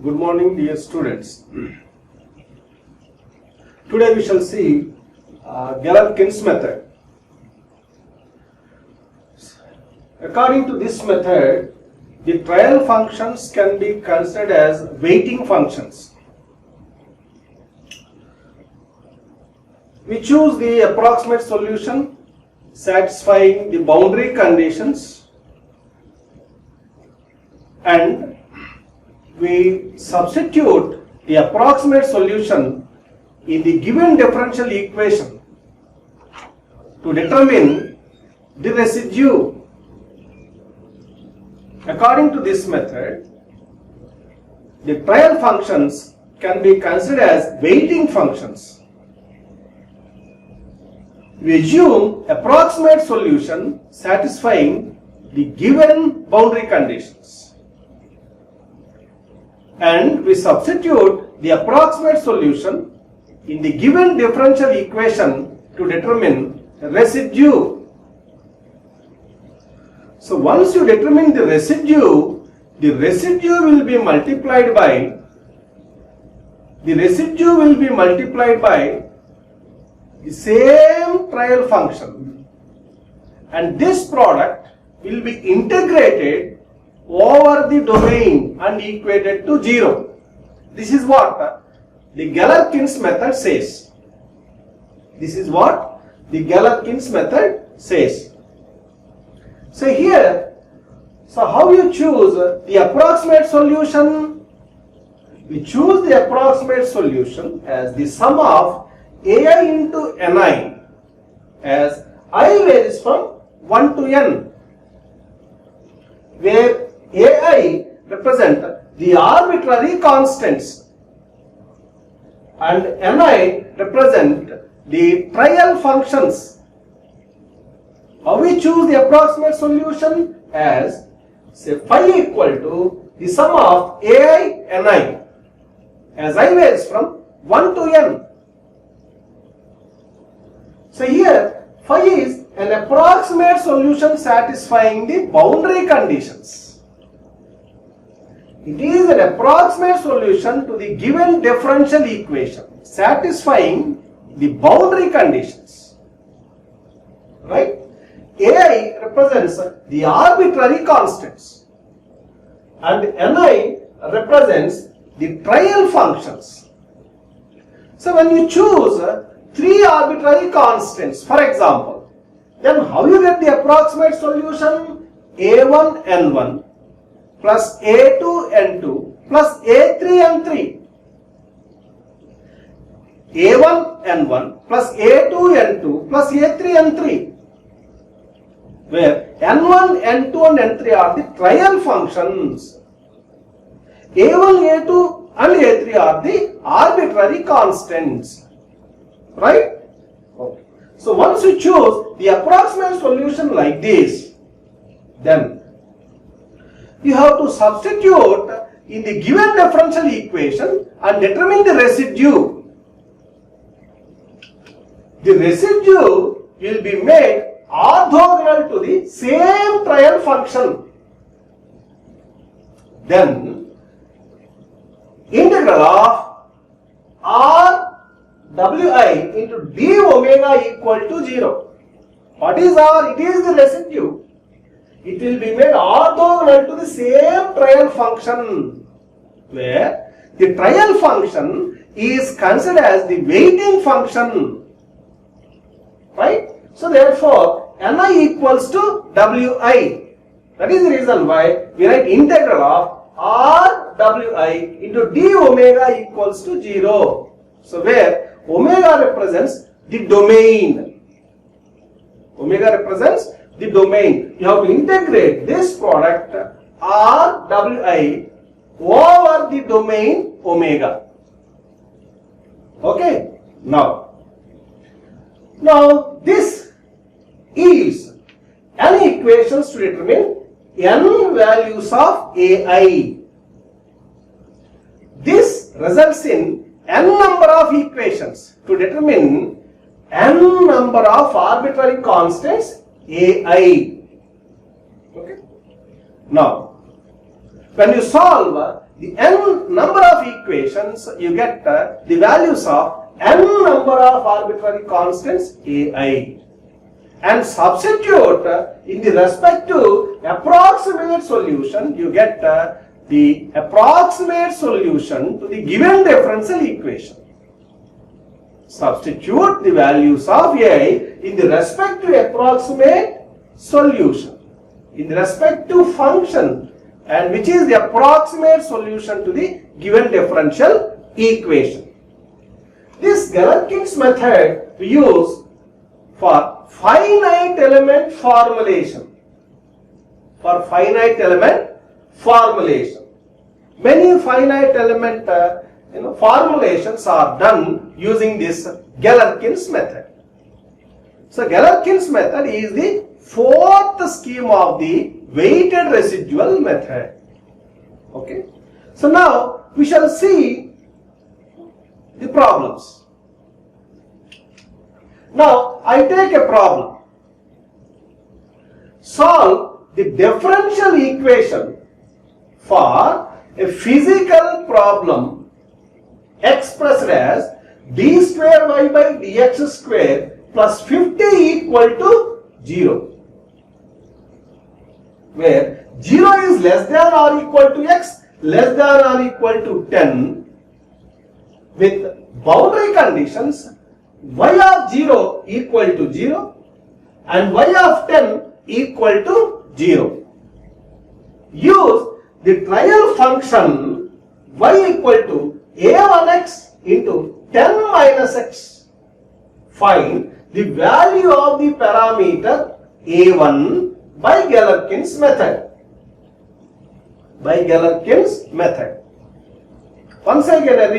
Good morning, dear students. Today we shall see Galerkin's method. According to this method, the trial functions can be considered as weighting functions. We choose the approximate solution satisfying the boundary conditions, and we substitute the approximate solution in the given differential equation to determine the residue. According to this method, the trial functions can be considered as weighting functions. We assume approximate solution satisfying the given boundary conditions, and we substitute the approximate solution in the given differential equation to determine residue. So once you determine the residue will be multiplied by the same trial function, and this product will be integrated over the domain and equated to 0. This is what the Galerkin's method says. So here, how you choose the approximate solution? We choose the approximate solution as the sum of ai into ni, as I varies from 1 to n, where ai represent the arbitrary constants and ni represent the trial functions. How we choose the approximate solution? As say phi equal to the sum of ai ni, as I varies from 1 to n. So here phi is an approximate solution satisfying the boundary conditions. It is an approximate solution to the given differential equation satisfying the boundary conditions. Right? ai represents the arbitrary constants and ni represents the trial functions. So when you choose 3 arbitrary constants, for example, then how you get the approximate solution? a1 n1 plus a2 n2 plus a3 n3. a1 n1 plus a2 n2 plus a3 n3, where n1, n2 and n3 are the trial functions. a1, a2 and a3 are the arbitrary constants. Right? Okay. So once you choose the approximate solution like this, then you have to substitute in the given differential equation and determine the residue. The residue will be made orthogonal to the same trial function. Then integral of r wi into d omega equal to 0. What is r? It is the residue. It will be made orthogonal to the same trial function, where the trial function is considered as the weighting function. Right? So therefore ni equals to wi. That is the reason why we write integral of r wi into d omega equals to 0. So where omega represents the domain. You have to integrate this product r wi over the domain omega. Okay. Now this is n equations to determine n values of ai. This results in n number of equations to determine n number of arbitrary constants ai. Okay. Now, when you solve the n number of equations, you get the values of n number of arbitrary constants ai, and substitute in the respective approximate solution, you get the approximate solution to the given differential equation. Substitute the values of ai in the respective approximate solution, in the respective function, and which is the approximate solution to the given differential equation. This Galerkin's method we use for finite element formulation. For finite element formulation. Many finite element formulations are done using this Galerkin's method. So Galerkin's method is the fourth scheme of the weighted residual method. Okay. So now we shall see the problems. Now I take a problem. Solve the differential equation for a physical problem expressed as d square y by dx square plus 50 equal to 0, where 0 is less than or equal to x, less than or equal to 10, with boundary conditions y of 0 equal to 0 and y of 10 equal to 0. Use the trial function y equal to a1x into 10 minus x. Find the value of the parameter a1 by Galerkin's method. By Galerkin's method. Once again I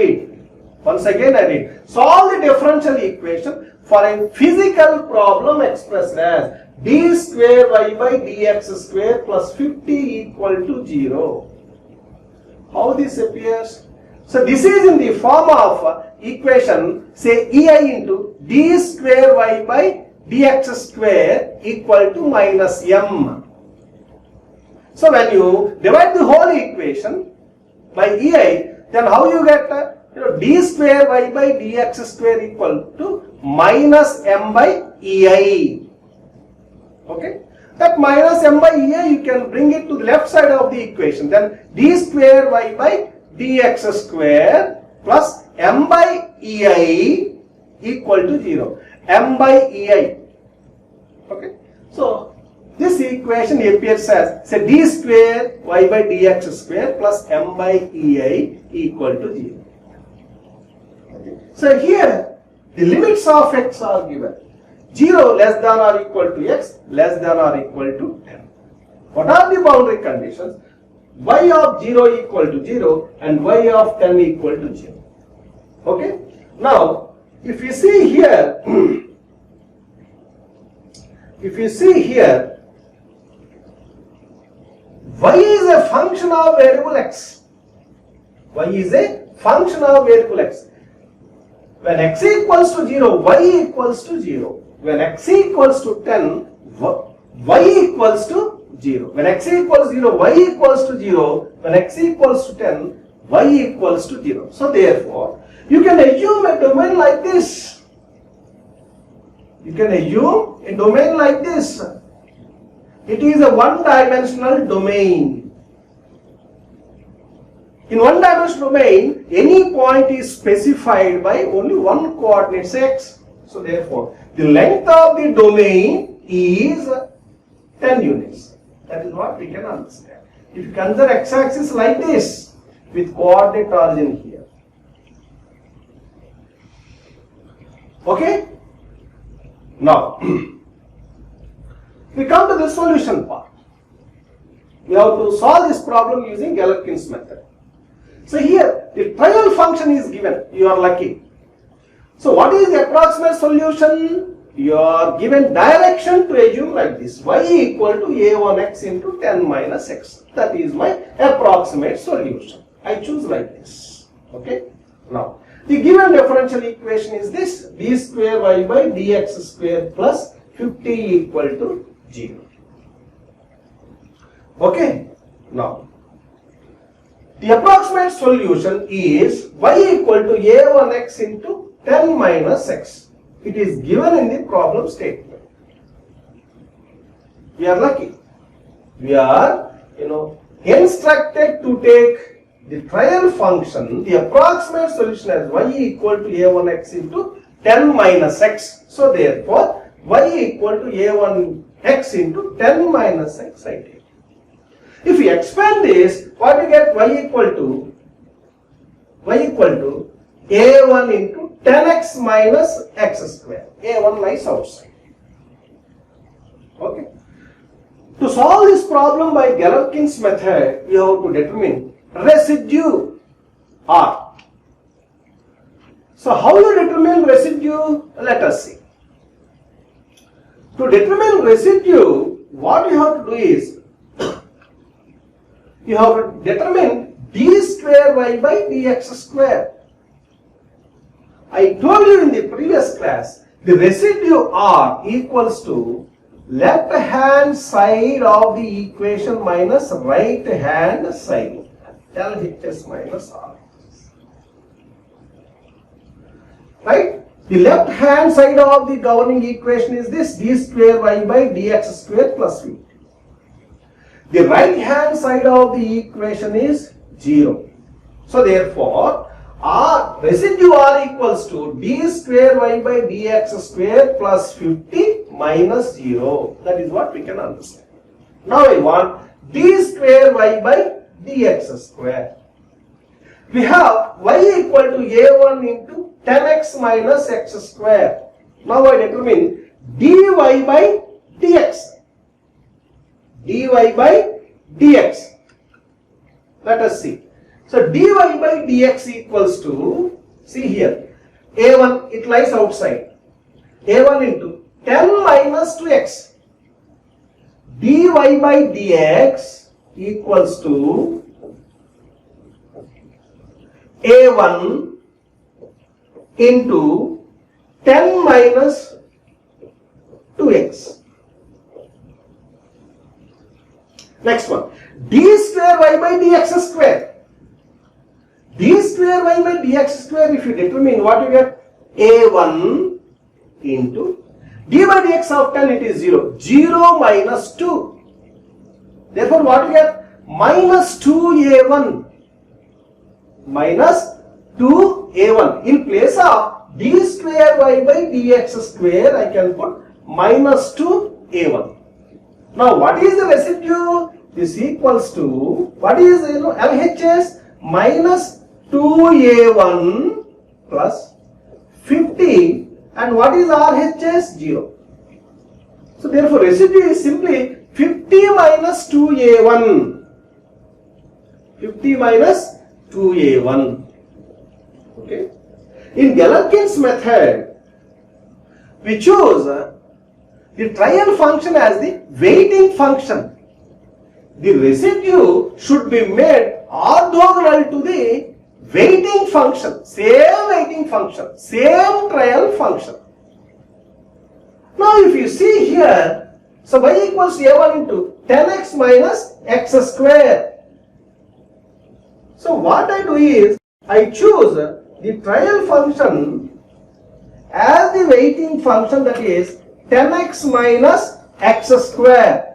read. Solve the differential equation for a physical problem expressed as d square y by dx square plus 50 equal to 0. How this appears? So this is in the form of equation, say ei into d square y by dx square equal to minus m. So when you divide the whole equation by ei, then how you get d square y by dx square equal to minus m by ei. Okay, that minus m by ei you can bring it to the left side of the equation. Then d square y by dx square plus m by ei equal to 0. M by ei. Okay, so this equation appears as, say, d square y by dx square plus m by ei equal to 0. Okay. So here the limits of x are given. 0 less than or equal to x, less than or equal to 10. What are the boundary conditions? Y of 0 equal to 0 and y of 10 equal to 0. Okay. Now if you see here, y is a function of variable x. Y is a function of variable x. When x equals to 0, y equals to 0. When x equals to 10, y equals to 0. When x equals 0, y equals to 0. When x equals to 10, y equals to 0. So therefore, you can assume a domain like this. You can assume a domain like this. It is a one-dimensional domain. In one-dimensional domain, any point is specified by only one coordinate, x. So therefore, the length of the domain is 10 units. That is what we can understand. If you consider x-axis like this, with coordinate origin here. Okay? Now, we come to the solution part. We have to solve this problem using Galerkin's method. So here, the trial function is given. You are lucky. So what is the approximate solution? You are given direction to assume like this. Y equal to a1x into 10 minus x. That is my approximate solution. I choose like this. Okay. Now, the given differential equation is this. D square y by dx square plus 50 equal to 0. Okay. Now, The approximate solution is y equal to a1x into 10 minus x. It is given in the problem statement. We are lucky. We are, instructed to take the trial function, the approximate solution as y equal to a1x into 10 minus x. So therefore, y equal to a1x into 10 minus x I take. If we expand this, what we get? Y equal to a1 into 10x minus x square. A1 lies outside. Okay. To solve this problem by Galerkin's method, we have to determine residue R. So how you determine residue? Let us see. To determine residue, what you have to do is, you have to determine d square y by dx square. I told you in the previous class, the residue R equals to left hand side of the equation minus right hand side. LHS minus R. Right? The left hand side of the governing equation is this, d square y by dx square plus v. The right hand side of the equation is 0. So therefore, R residue R equals to d square y by dx square plus 50 minus 0. That is what we can understand. Now I want d square y by dx square. We have y equal to a1 into 10x minus x square. Now I determine dy by dx. dy by dx. Let us see. So dy by dx equals to, see here, a1, it lies outside. a1 into 10 minus 2x. dy by dx equals to a1 into 10 minus 2x. Next one, d square y by dx square. d square y by dx square, if you determine, what you get? a1 into d by dx of 10, it is 0. 0 minus 2. Therefore, what you get? Minus 2a1. Minus 2a1. In place of d square y by dx square, I can put minus 2a1. Now, what is the residue? This equals to, what is, LHS? Minus 2a1 plus 50, and what is RHS? 0. So therefore residue is simply 50 minus 2a1. 50 minus 2a1. Okay. In Galerkin's method, we choose the trial function as the weighting function. The residue should be made orthogonal to the weighting function, same weighting function, same trial function. Now if you see here, so y equals a1 into 10x minus x square. So what I do is, I choose the trial function as the weighting function, that is 10x minus x square.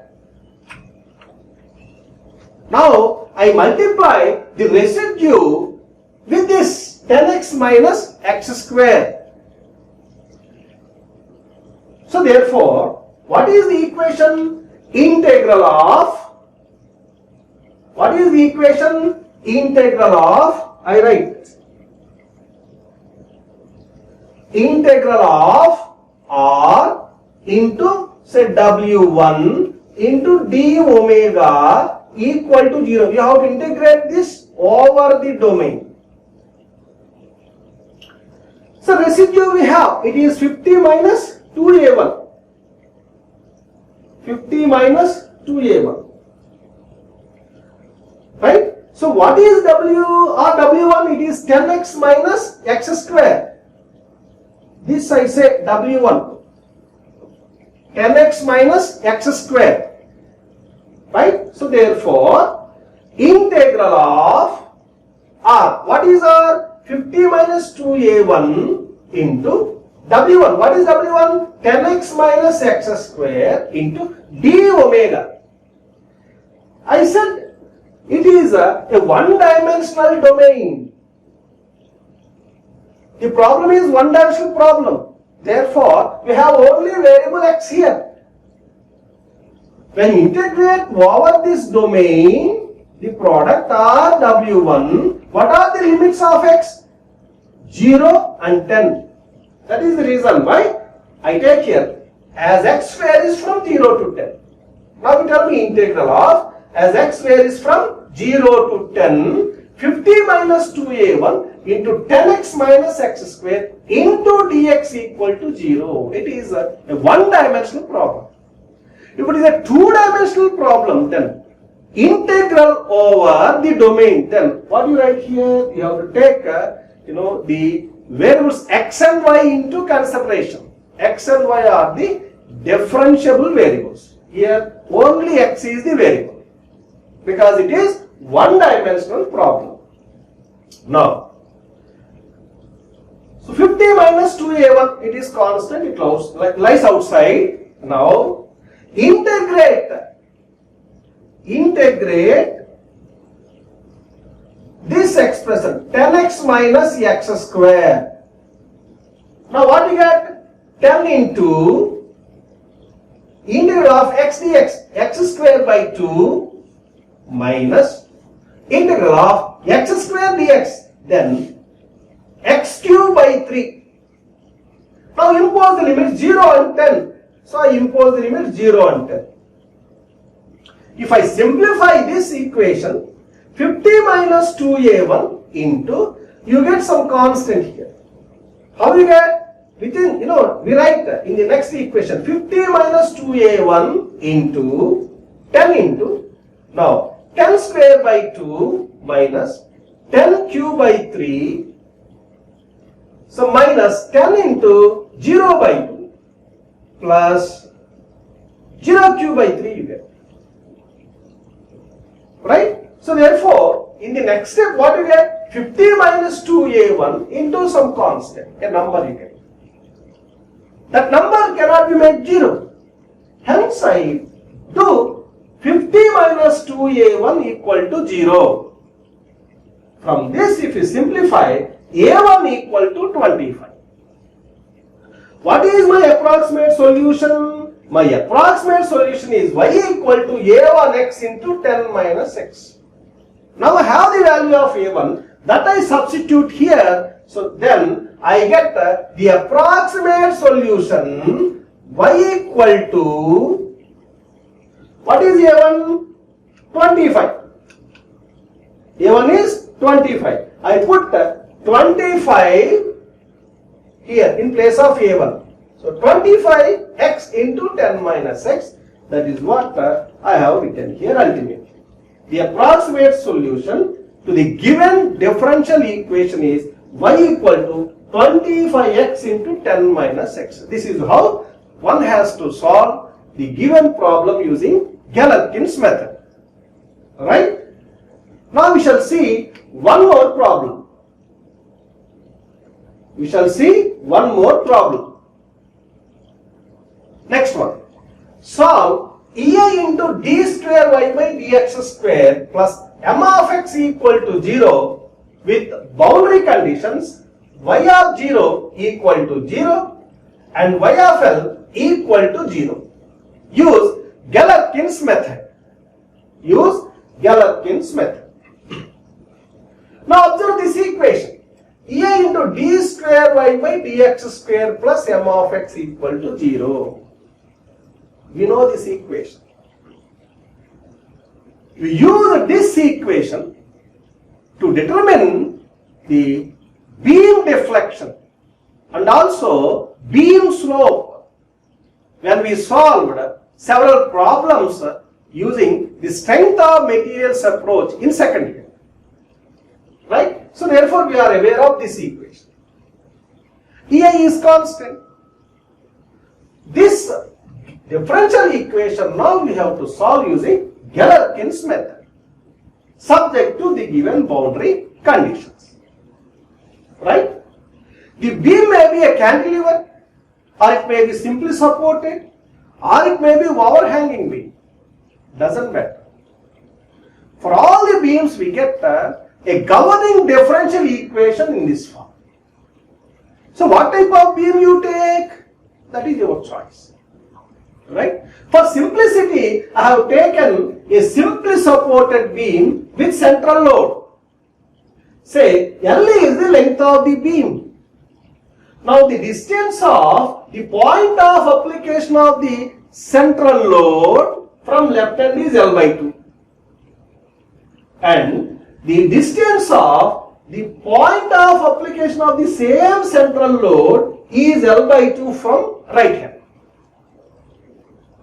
Now I multiply the residue with this 10x minus x square. So therefore, what is the equation? Integral of, what is the equation? Integral of, I write, integral of R into, say, W1 into d omega equal to 0. You have to integrate this over the domain. So residue we have, it is 50 minus 2a1. 50 minus 2a1. Right? So what is W or W1? It is 10x minus x square. This I say W1. 10x minus x square. Right? So therefore, integral of R. What is R? 50 minus 2a1 into W1. What is W1? 10x minus x square into d omega. I said it is a one-dimensional domain. The problem is one-dimensional problem. Therefore, we have only variable x here. When you integrate over this domain, the product R W1, what are the limits of x? 0 and 10. That is the reason why I take here as x varies from 0 to 10. Now you tell me integral of as x varies from 0 to 10, 50 minus 2a1 into 10x minus x square into dx equal to 0. It is a one-dimensional problem. If it is a two-dimensional problem, then integral over the domain, then what you write here? You have to take the variables x and y into consideration. X and y are the differentiable variables. Here only x is the variable because it is one-dimensional problem. Now, so 50 minus 2a1, it is constant, it lies outside. Now, integrate this expression 10x minus x square. Now what you get? 10 into integral of x dx, x square by 2 minus integral of x square dx, then x cube by 3. Now impose the limit 0 and 10. So I impose the limit 0 and 10. If I simplify this equation, 50 minus 2a1 into, you get some constant here. How you get? Within, we write in the next equation, 50 minus 2a1 into 10 into, now 10 square by 2 minus 10 cube by 3. So minus 10 into 0 by 2 plus 0 cube by 3 you get. Right? So therefore, in the next step, what you get? 50 minus 2a1 into some constant, a number you get. That number cannot be made 0. Hence, I do 50 minus 2a1 equal to 0. From this, if you simplify, a1 equal to 25. What is my approximate solution? My approximate solution is y equal to a1x into 10 minus x. Now I have the value of a1 that I substitute here. So then I get the approximate solution y equal to, what is a1? 25. a1 is 25. I put 25 here in place of a1. So 25x into 10 minus x, that is what I have written here ultimately. The approximate solution to the given differential equation is y equal to 25x into 10 minus x. This is how one has to solve the given problem using Galerkin's method. Alright? Now we shall see one more problem. We shall see one more problem. Next one. Solve EI into d square y by dx square plus m of x equal to 0 with boundary conditions y of 0 equal to 0 and y of L equal to 0. Use Galerkin's method. Use Galerkin's method. Now observe this equation. EI into d square y by dx square plus m of x equal to 0. We know this equation. We use this equation to determine the beam deflection and also beam slope when we solved several problems using the strength of materials approach in second year. Right? So therefore we are aware of this equation. EI is constant. This differential equation now we have to solve using Galerkin's method, subject to the given boundary conditions. Right? The beam may be a cantilever, or it may be simply supported, or it may be overhanging beam. Doesn't matter. For all the beams we get a governing differential equation in this form. So what type of beam you take? That is your choice. Right? For simplicity, I have taken a simply supported beam with central load. Say L is the length of the beam. Now the distance of the point of application of the central load from left hand is L by 2. And the distance of the point of application of the same central load is L by 2 from right hand.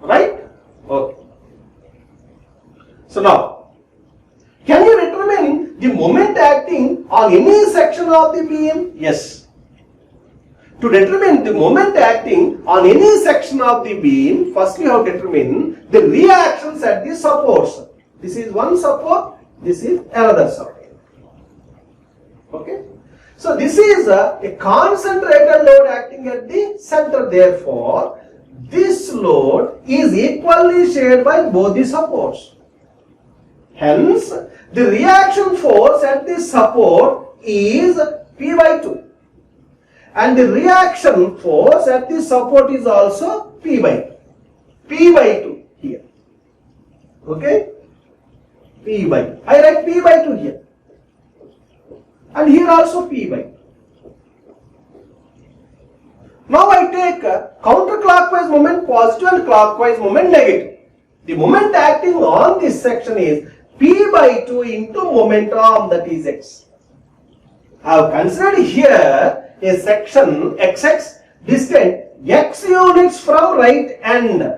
Right? Okay. So now, can you determine the moment acting on any section of the beam? Yes. To determine the moment acting on any section of the beam, first we have to determine the reactions at the supports. This is one support, this is another support. Okay? So this is a concentrated load acting at the center. Therefore, this load is equally shared by both the supports. Hence, the reaction force at the support is P by 2. And the reaction force at the support is also P by 2. P by 2 here. Okay? P by 2. I write P by 2 here. And here also P by 2. Now I take counterclockwise moment positive and clockwise moment negative. The moment acting on this section is P by 2 into momentum, that is x. I have considered here a section XX distant x units from right end.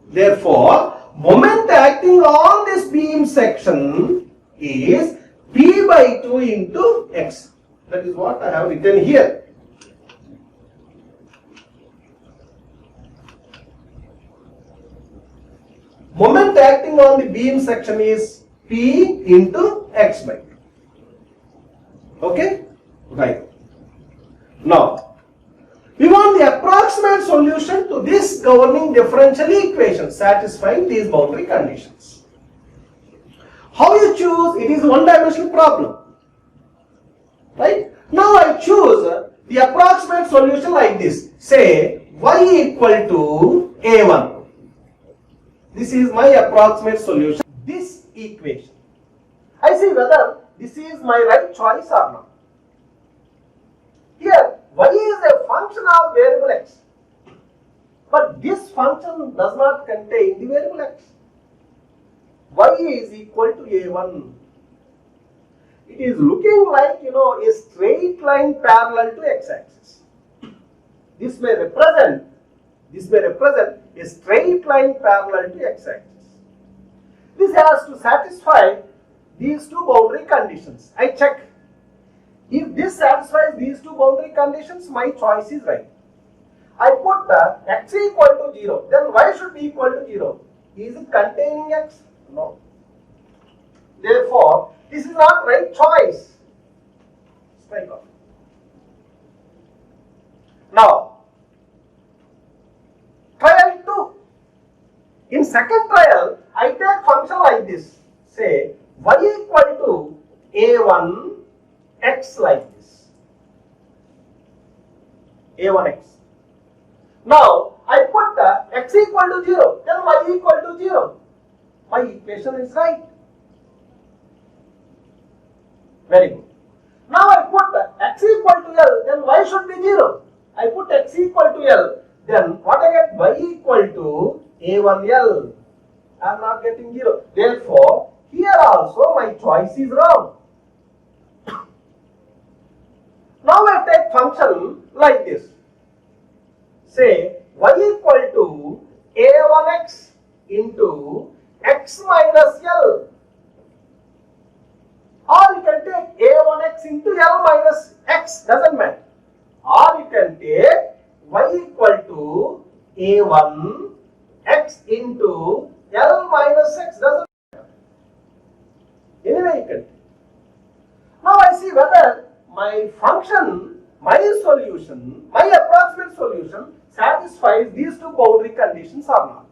Therefore, moment acting on this beam section is P by 2 into x. That is what I have written here. Moment acting on the beam section is P into x by 2. Okay? Right. Now, we want the approximate solution to this governing differential equation satisfying these boundary conditions. How you choose? It is a one-dimensional problem. Right? Now I choose the approximate solution like this. Say y equal to a1. This is my approximate solution. This equation. I see whether this is my right choice or not. Here, y is a function of variable x. But this function does not contain the variable x. Y is equal to a1. It is looking like, a straight line parallel to x-axis. This may represent a straight line parallel to x-axis. This has to satisfy these two boundary conditions. I check. If this satisfies these two boundary conditions, my choice is right. I put x equal to 0. Then y should be equal to 0. Is it containing x? No. Therefore, this is not right choice. Strike off. Now, trial 2. In second trial, I take function like this. Say y equal to a1 x like this. a1x. Now, I put x equal to 0. Then y equal to 0. My equation is right. Very good. Now I put x equal to L, then y should be 0. I put x equal to L, then what I get? Y equal to a1L. I am not getting 0. Therefore, here also my choice is wrong. Now I take function like this. Say y equal to a1x into x minus L. Or you can take a1x into L minus x, doesn't matter. Or you can take y equal to a1 x into L minus x, doesn't matter. Anyway you can take. my function, my solution, my approximate solution satisfies these two boundary conditions or not.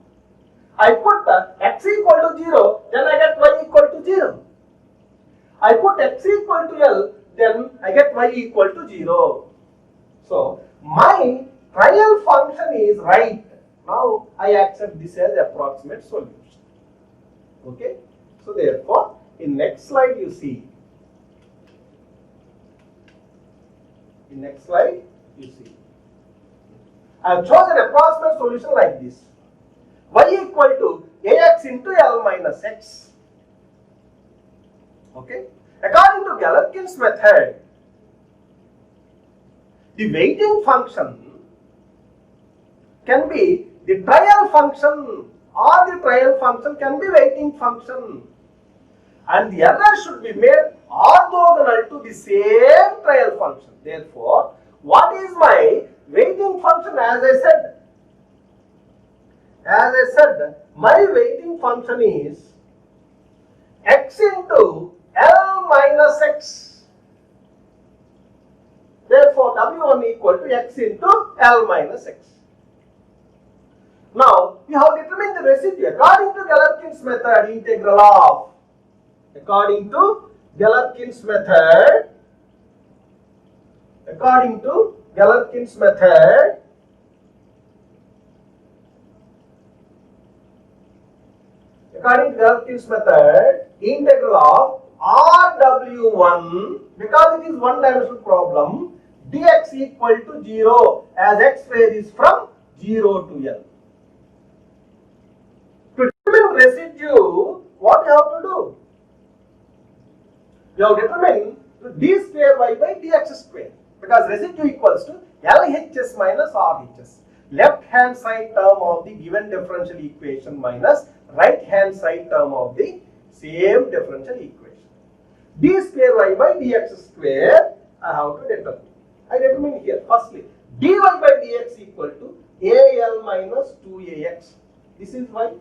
I put x equal to 0, then I get y equal to 0. I put x equal to L, then I get y equal to 0. So, my trial function is right. Now, I accept this as approximate solution. Okay. So, therefore, in next slide you see. In next slide you see. I have chosen approximate solution like this. Y equal to ax into L minus x. Okay. According to Galerkin's method, the weighting function can be the trial function, or the trial function can be weighting function, and the error should be made orthogonal to the same trial function. Therefore, what is my weighting function? As I said, my weighting function is x into L minus x. Therefore, W1 equal to x into L minus x. Now, we have determined the residue according to Galerkin's method. Integral of, according to Galerkin's method, integral of RW1, because it is one-dimensional problem, dx equal to 0 as x varies from 0 to L. To determine residue, what you have to do? You have to determine d square y by dx square, because residue equals to LHS minus RHS. Left hand side term of the given differential equation minus right hand side term of the same differential equation. D square y by dx square I have to determine. I determine here firstly dy by dx equal to AL minus 2AX. This is why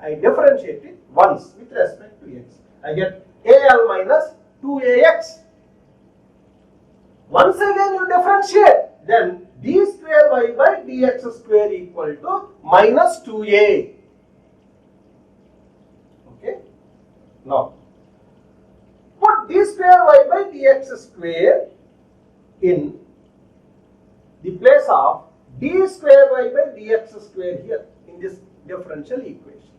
I differentiate it once with respect to x. I get AL minus 2AX. Once again you differentiate, then d square y by dx square equal to minus 2a. Okay. Now, put d square y by dx square in the place of d square y by dx square here in this differential equation.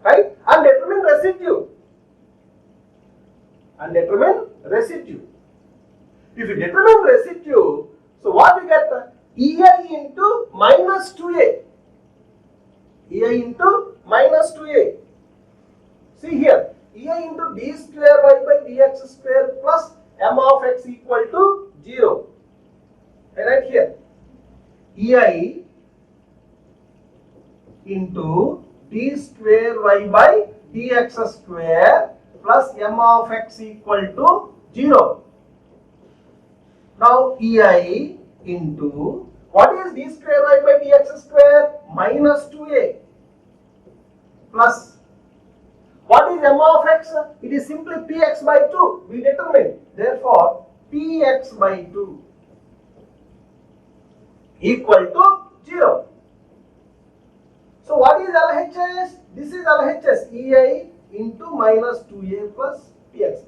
Right? And determine residue. If you determine residue, so what we get? EI into minus 2a. See here, EI into d square y by dx square plus m of x equal to 0. I write here, EI into d square y by dx square plus m of x equal to 0. Now EI into, what is d square y by dx square? Minus 2a plus, what is m of x? It is simply px by 2. We determined. Therefore, px by 2 equal to 0. So what is LHS? This is LHS, EI into minus 2a plus px.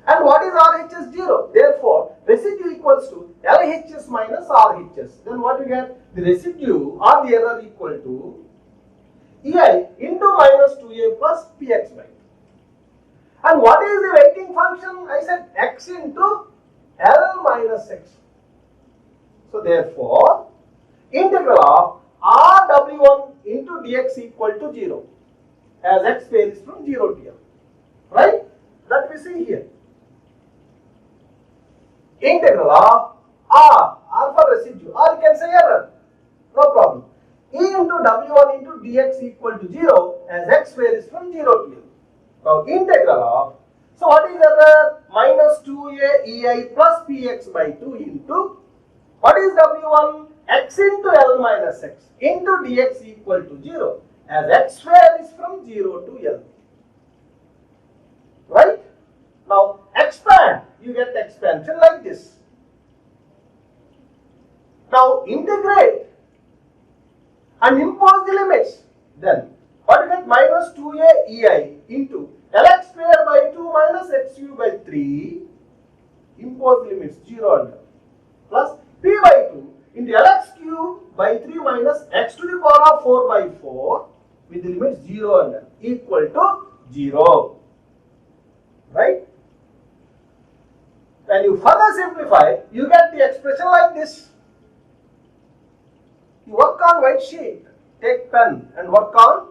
And what is RHS? 0. Therefore, residue equals to LHS minus RHS. Then what you get? The residue or the error equal to EI into minus 2a plus px by 2. And what is the weighting function? I said x into L minus x. So therefore, integral of RW1 into dx equal to 0 as x varies from 0 to L. Right? That we see here. Integral of R for residue, or you can say error, no problem. E into W1 into dx equal to 0 as x varies from 0 to L. Now integral of, so what is error? Minus 2a EI plus px by 2 into, what is W1? X into L minus x into dx equal to 0 as x varies from 0 to L. Right? Now expand you get expansion like this. Now integrate and impose the limits. Then what you get? Minus 2a ei into lx square by 2 minus x cube by 3. Impose limits 0 under plus p by 2 into lx cube by 3 minus x to the power of 4 by 4 with the limit 0 under equal to 0. Right? When you further simplify, you get the expression like this. You work on white sheet, take pen and work on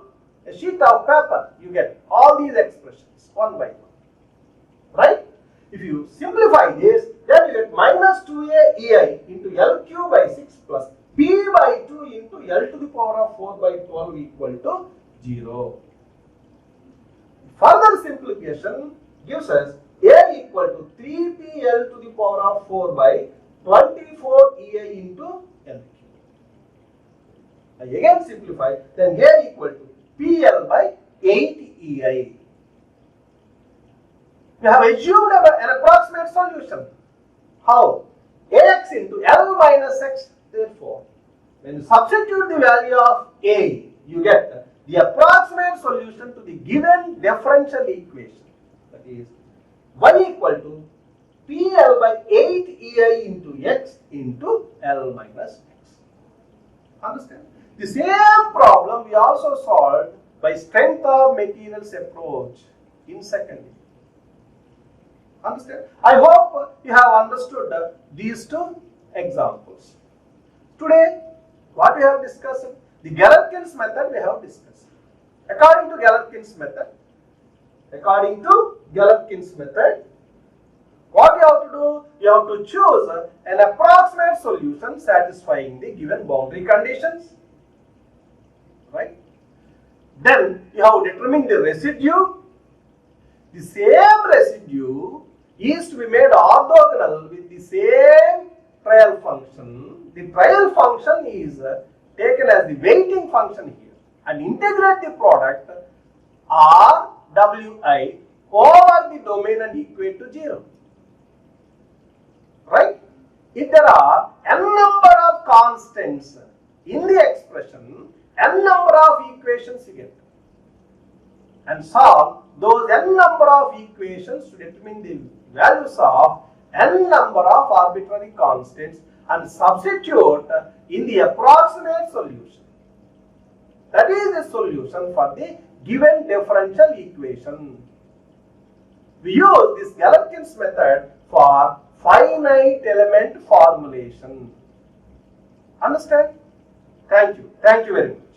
a sheet of paper. You get all these expressions one by one. Right? If you simplify this, then you get minus 2a ei into L cube by 6 plus p by 2 into L to the power of 4 by 12 equal to 0. Further simplification gives us a equal to 3pl to the power of 4 by 24 ei into L cube. I again simplify, then a equal to pl by 8 ei. We have assumed an approximate solution. How? Ax into L minus x. Therefore, when you substitute the value of a, you get the approximate solution to the given differential equation. That is, y equal to pl by 8 ei into x into L minus x. Understand? The same problem we also solved by strength of materials approach in second year. Understand? I hope you have understood these two examples. Today, what we have discussed? The Galerkin's method we have discussed. According to Galerkin's method, what you have to do? You have to choose an approximate solution satisfying the given boundary conditions. Right? Then you have to determine the residue. The same residue is to be made orthogonal with the same trial function. The trial function is taken as the weighting function here and integrate the product R Wi over the domain and equate to 0. Right? If there are n number of constants in the expression, n number of equations you get, and solve those n number of equations to determine the values of n number of arbitrary constants and substitute in the approximate solution. That is the solution for the given differential equation. We use this Galerkin's method for finite element formulation. Understand? Thank you. Thank you very much.